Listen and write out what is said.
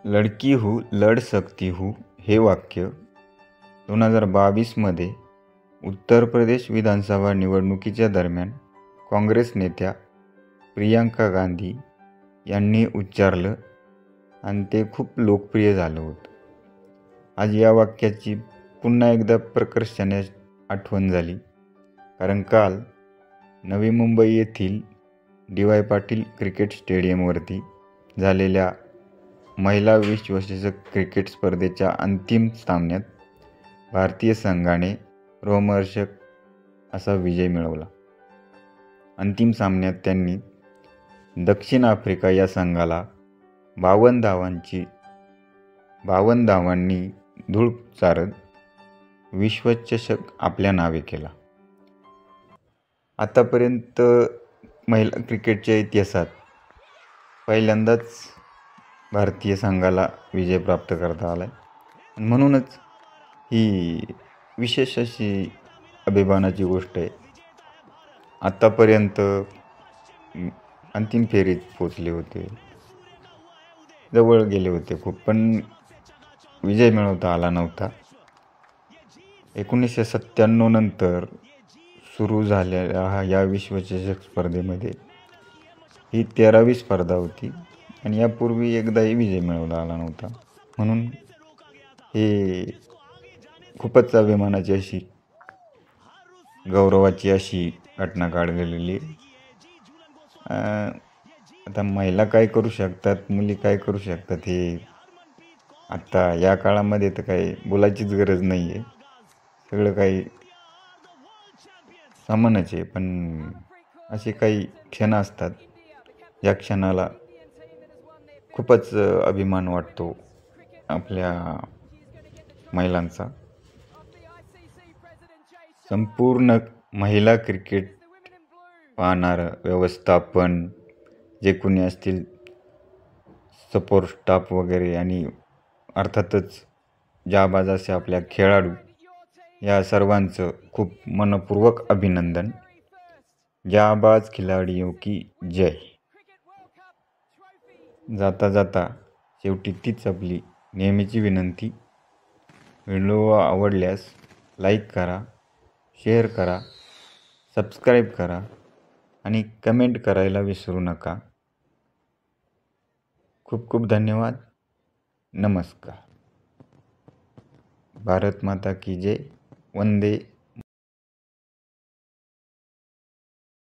लडकी हूँ लढ सकती हूँ हे वाक्य 2022मध्ये उत्तर प्रदेश विधानसभा निवडणुकीच्या दरम्यान काँग्रेस नेत्या प्रियांका गांधी यांनी उच्चारलं आणि ते खूप लोकप्रिय झालं होतं. आज या वाक्याची पुन्हा एकदा प्रकर्षाने आठवण झाली, कारण काल नवी मुंबई येथील डी.वाय. पाटील क्रिकेट स्टेडियमवरती झालेल्या महिला विश्वचषक क्रिकेट स्पर्धेच्या अंतिम सामन्यात भारतीय संघाने रोमहर्षक असा विजय मिळवला. अंतिम सामन्यात त्यांनी दक्षिण आफ्रिका या संघाला 52 धावांनी धूळ चारत विश्वचषक आपल्या नावे केला. आतापर्यंत महिला क्रिकेटच्या इतिहासात पहिल्यांदाच भारतीय संघाला विजय प्राप्त करता आला आहे. म्हणूनच ही विशेष अशी अभिमानाची गोष्ट आहे. आतापर्यंत अंतिम फेरीत पोचले होते, जवळ गेले होते खूप, पण विजय मिळवता आला नव्हता. 1997 नंतर सुरू झालेल्या या विश्वचषक स्पर्धेमध्ये ही 13वी स्पर्धा होती आणि यापूर्वी एकदाही विजय मिळवला आला नव्हता. म्हणून हे खूपच अभिमानाची अशी, गौरवाची अशी घटना घडलेली. आता महिला काय करू शकतात, मुली काय करू शकतात, हे आता या काळामध्ये तर काही बोलायचीच गरज नाही आहे. सगळं काही सामान्यच आहे. पण असे काही क्षण असतात या क्षणाला खूपच अभिमान वाटतो आपल्या महिलांचा. संपूर्ण महिला क्रिकेट पाहणारं व्यवस्थापन, जे कोणी असतील, सपोर्ट स्टाफ वगैरे, आणि अर्थातच जाबाज असे आपल्या खेळाडू, या सर्वांचं खूप मनपूर्वक अभिनंदन. जाबाज खिलाडियों की जय. जाता जाता शेवटी तीच आपली नेहमीची विनंती, व्हिडिओ आवडल्यास लाईक करा, शेअर करा, सबस्क्राईब करा आणि कमेंट करायला विसरू नका. खूप खूप धन्यवाद. नमस्कार. भारत माता की जय. वंदे